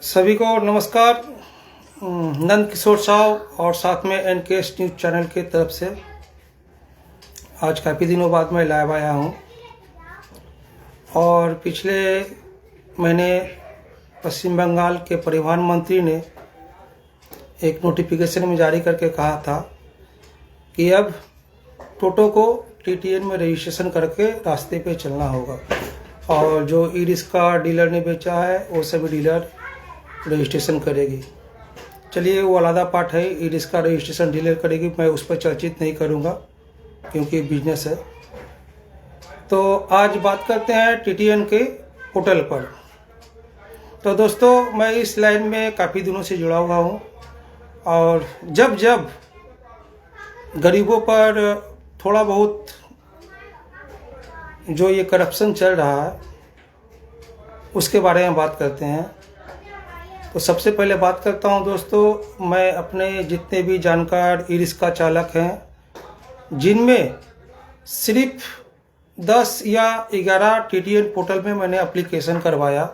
सभी को नमस्कार। नंद किशोर साव और साथ में एनकेएस न्यूज़ चैनल के तरफ से आज काफ़ी दिनों बाद मैं लाइव आया हूं। और पिछले महीने पश्चिम बंगाल के परिवहन मंत्री ने एक नोटिफिकेशन में जारी करके कहा था कि अब टोटो को टीटीएन में रजिस्ट्रेशन करके रास्ते पे चलना होगा और जो ई रिक्शा डीलर ने बेचा है वो सभी डीलर रजिस्ट्रेशन करेगी। चलिए वो अलग पार्ट है, ई रिक्शा रजिस्ट्रेशन डीलर करेगी, मैं उस पर चर्चित नहीं करूंगा क्योंकि बिजनेस है। तो आज बात करते हैं टीटीएन के पोर्टल पर। तो दोस्तों, मैं इस लाइन में काफ़ी दिनों से जुड़ा हुआ हूँ और जब जब गरीबों पर थोड़ा बहुत जो ये करप्शन चल रहा है उसके बारे में बात करते हैं। तो सबसे पहले बात करता हूं दोस्तों, मैं अपने जितने भी जानकार ई रिक्शा चालक हैं जिनमें सिर्फ 10 या 11 टीटीएन पोर्टल में मैंने एप्लीकेशन करवाया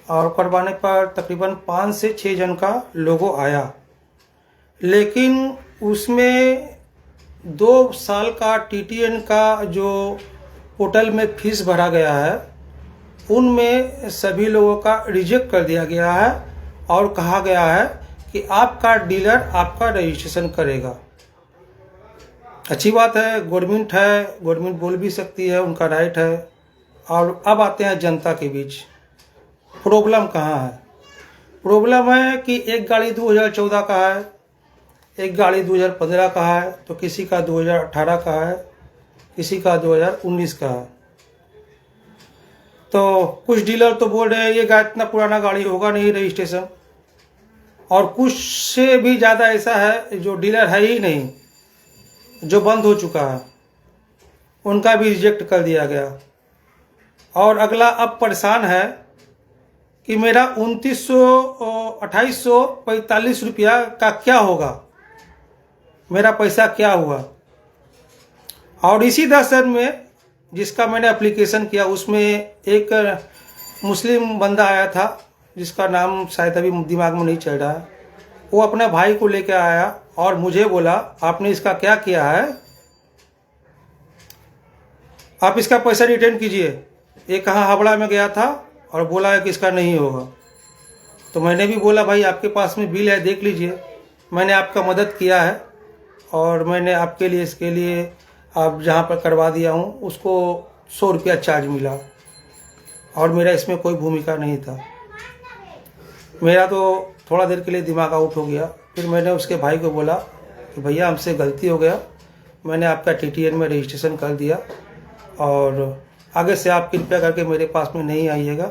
और करवाने पर तकरीबन 5 से 6 जन का लोगो आया, लेकिन उसमें 2 साल का टीटीएन का जो पोर्टल में फीस भरा गया है उनमें सभी लोगों का रिजेक्ट कर दिया गया है और कहा गया है कि आपका डीलर आपका रजिस्ट्रेशन करेगा। अच्छी बात है, गवर्नमेंट है, गवर्नमेंट बोल भी सकती है, उनका राइट है। और अब आते हैं जनता के बीच। प्रॉब्लम कहाँ है? प्रॉब्लम है कि एक गाड़ी 2014 का है, एक गाड़ी 2015 का है, तो किसी का 2018 का है, किसी का 2019 का है। तो कुछ डीलर तो बोल रहे हैं ये इतना पुराना गाड़ी होगा नहीं रजिस्ट्रेशन, और कुछ से भी ज़्यादा ऐसा है जो डीलर है ही नहीं, जो बंद हो चुका है, उनका भी रिजेक्ट कर दिया गया। और अगला अब परेशान है कि मेरा 2845 रुपया का क्या होगा, मेरा पैसा क्या हुआ। और इसी दर्शन में जिसका मैंने एप्लीकेशन किया उसमें एक मुस्लिम बंदा आया था जिसका नाम शायद अभी दिमाग में नहीं चल रहा है। वो अपने भाई को लेकर आया और मुझे बोला आपने इसका क्या किया है, आप इसका पैसा रिटर्न कीजिए। ये कहाँ हावड़ा में गया था और बोला है कि इसका नहीं होगा। तो मैंने भी बोला भाई आपके पास में बिल है, देख लीजिए, मैंने आपका मदद किया है और मैंने आपके लिए इसके लिए आप जहाँ पर करवा दिया हूँ उसको 100 रुपया चार्ज मिला और मेरा इसमें कोई भूमिका नहीं था। मेरा तो थोड़ा देर के लिए दिमाग आउट हो गया। फिर मैंने उसके भाई को बोला कि भैया हमसे गलती हो गया, मैंने आपका टीटीएन में रजिस्ट्रेशन कर दिया और आगे से आप कृपया करके मेरे पास में नहीं आइएगा।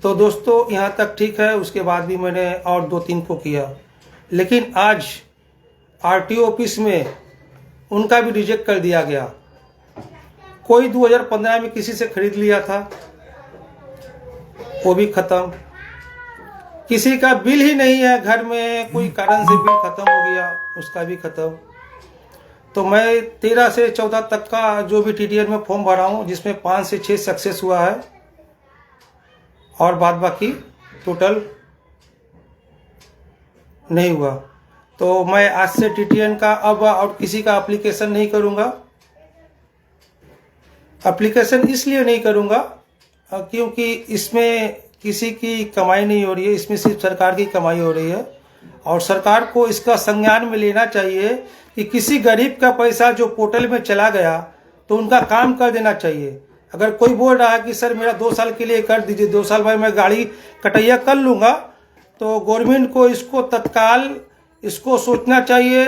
तो दोस्तों यहाँ तक ठीक है। उसके बाद भी मैंने और 2-3 को किया, लेकिन आज आरटीओ ऑफिस में उनका भी रिजेक्ट कर दिया गया। कोई 2015 में किसी से खरीद लिया था, वो भी खत्म। किसी का बिल ही नहीं है घर में, कोई कारण से बिल खत्म हो गया, उसका भी खत्म। तो मैं 13 से 14 तक का जो भी टीटीएन में फॉर्म भरा हूं जिसमें 5 से 6 सक्सेस हुआ है और बाद बाकी टोटल नहीं हुआ। तो मैं आज से टीटीएन का अब और किसी का एप्लीकेशन नहीं करूंगा। एप्लीकेशन इसलिए नहीं करूंगा क्योंकि इसमें किसी की कमाई नहीं हो रही है, इसमें सिर्फ सरकार की कमाई हो रही है। और सरकार को इसका संज्ञान में लेना चाहिए कि किसी गरीब का पैसा जो पोर्टल में चला गया तो उनका काम कर देना चाहिए। अगर कोई बोल रहा है कि सर मेरा 2 साल के लिए कर दीजिए, 2 साल बाद मैं गाड़ी कटैया कर लूँगा, तो गवर्नमेंट को इसको तत्काल इसको सोचना चाहिए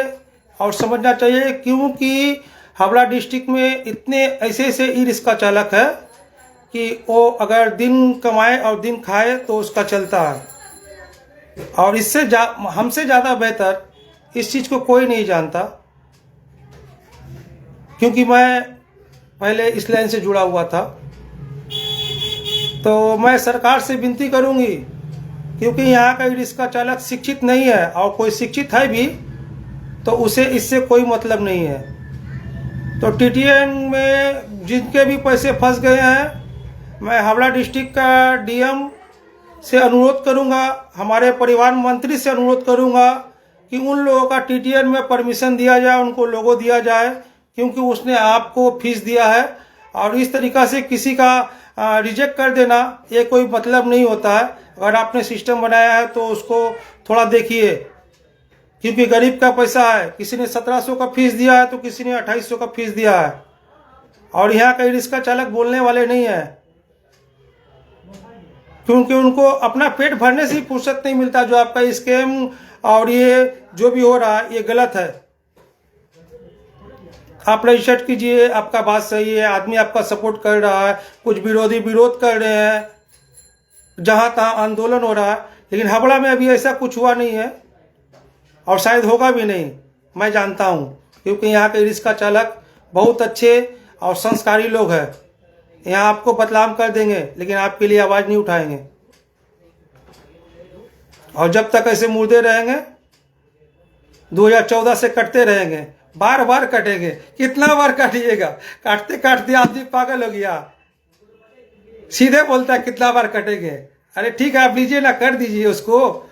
और समझना चाहिए, क्योंकि हावड़ा डिस्ट्रिक्ट में इतने ऐसे ई रिक्शा चालक है कि वो अगर दिन कमाए और दिन खाए तो उसका चलता है। और इससे हमसे ज़्यादा बेहतर इस चीज़ को कोई नहीं जानता, क्योंकि मैं पहले इस लाइन से जुड़ा हुआ था। तो मैं सरकार से विनती करूंगी, क्योंकि यहाँ का ई रिक्शा चालक शिक्षित नहीं है और कोई शिक्षित है भी तो उसे इससे कोई मतलब नहीं है। तो टीटीएन में जिनके भी पैसे फंस गए हैं, मैं हावड़ा डिस्ट्रिक्ट का डीएम से अनुरोध करूंगा, हमारे परिवहन मंत्री से अनुरोध करूंगा कि उन लोगों का टीटीएन में परमिशन दिया जाए, उनको लोगो दिया जाए, क्योंकि उसने आपको फीस दिया है। और इस तरीक़ा से किसी का रिजेक्ट कर देना ये कोई मतलब नहीं होता है। अगर आपने सिस्टम बनाया है तो उसको थोड़ा देखिए, क्योंकि गरीब का पैसा है। किसी ने 1700 का फीस दिया है तो किसी ने 2800 का फीस दिया है। और यहाँ कई रिक्शा चालक बोलने वाले नहीं है, क्योंकि उनको अपना पेट भरने से ही फुर्सत नहीं मिलता। जो आपका स्कैम और ये जो भी हो रहा है ये गलत है। आप रजिस्टर कीजिए, आपका बात सही है, आदमी आपका सपोर्ट कर रहा है, कुछ विरोधी विरोध कर रहे हैं, जहाँ तहाँ आंदोलन हो रहा है, लेकिन हावड़ा में अभी ऐसा कुछ हुआ नहीं है और शायद होगा भी नहीं, मैं जानता हूँ, क्योंकि यहाँ के रिक्शा चालक बहुत अच्छे और संस्कारी लोग हैं। यहाँ आपको बदनाम कर देंगे लेकिन आपके लिए आवाज़ नहीं उठाएंगे। और जब तक ऐसे मुर्दे रहेंगे 2014 से कटते रहेंगे, बार बार कटेंगे। कितना बार काटिएगा? काटते काटते आदमी पागल हो गया, सीधे बोलता है कितना बार कटेंगे। अरे ठीक है, आप लीजिए ना, कर दीजिए उसको,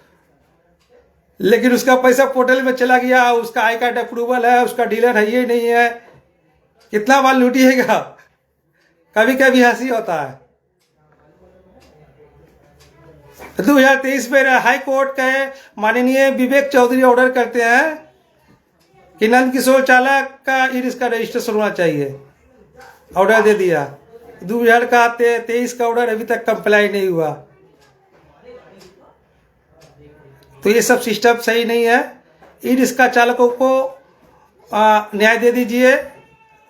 लेकिन उसका पैसा पोर्टल में चला गया, उसका आई कार्ड अप्रूवल है, उसका डीलर है ये नहीं है, कितना बार लूटिएगा? कभी कभी हंसी होता है। 2023 में हाई कोर्ट के माननीय विवेक चौधरी ऑर्डर करते हैं कि नंद किशोर चालक का ई रिक्शा रजिस्ट्रेशन होना चाहिए, ऑर्डर दे दिया। 2023 का ऑर्डर अभी तक कंप्लाई नहीं हुआ। तो ये सब सिस्टम सही नहीं है। ई रिक्शा चालकों को न्याय दे दीजिए।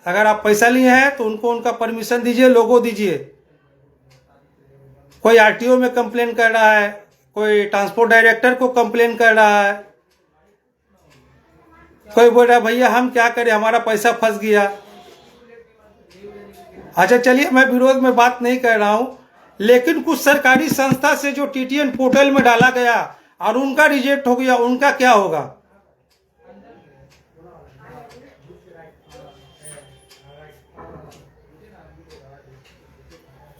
अगर आप पैसा लिए हैं तो उनको उनका परमिशन दीजिए, लोगो दीजिए। कोई आरटीओ में कंप्लेन कर रहा है, कोई ट्रांसपोर्ट डायरेक्टर को कंप्लेन कर रहा है, कोई बोल रहा है भैया हम क्या करें, हमारा पैसा फंस गया। अच्छा चलिए, मैं विरोध में बात नहीं कर रहा हूं, लेकिन कुछ सरकारी संस्था से जो टीटीएन पोर्टल में डाला गया और उनका रिजेक्ट हो गया, उनका क्या होगा?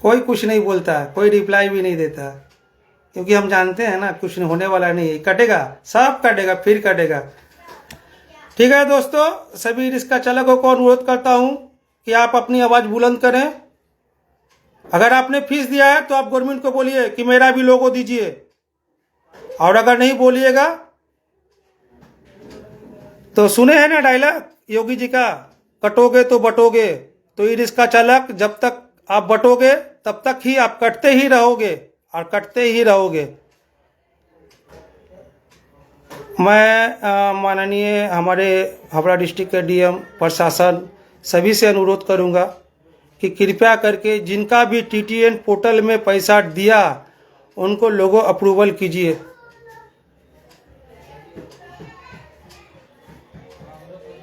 कोई कुछ नहीं बोलता है, कोई रिप्लाई भी नहीं देता, क्योंकि हम जानते हैं ना कुछ होने वाला नहीं है। कटेगा, सब कटेगा, फिर कटेगा। ठीक है दोस्तों, सभी रिक्शा चालकों को अनुरोध करता हूं कि आप अपनी आवाज़ बुलंद करें। अगर आपने फीस दिया है तो आप गवर्नमेंट को बोलिए कि मेरा भी लोगो दीजिए, और अगर नहीं बोलिएगा तो सुने हैं ना डायलॉग योगी जी का, कटोगे तो बटोगे। तो ई रिक्शा चालक जब तक आप बटोगे तब तक ही आप कटते ही रहोगे और कटते ही रहोगे। मैं माननीय हमारे हावड़ा डिस्ट्रिक्ट के डीएम, प्रशासन सभी से अनुरोध करूंगा कि कृपया करके जिनका भी टीटीएन पोर्टल में पैसा दिया उनको लोगो अप्रूवल कीजिए।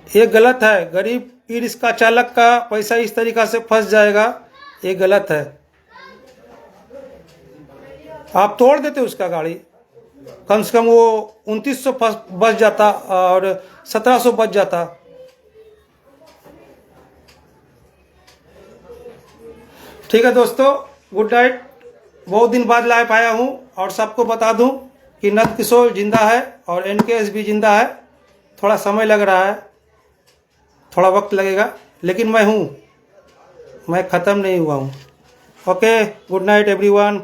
ये गलत है, गरीब ई रिक्शा चालक का पैसा इस तरीक़ा से फंस जाएगा, ये गलत है। आप तोड़ देते उसका गाड़ी, कम से कम वो 2900 बच जाता और 1700 बच जाता। ठीक है दोस्तों, गुड नाइट। बहुत दिन बाद लाइव आया हूँ और सबको बता दूँ कि नंद किशोर जिंदा है और एनकेएस भी जिंदा है। थोड़ा समय लग रहा है, थोड़ा वक्त लगेगा, लेकिन मैं हूँ, मैं ख़त्म नहीं हुआ हूँ। Okay, good night everyone.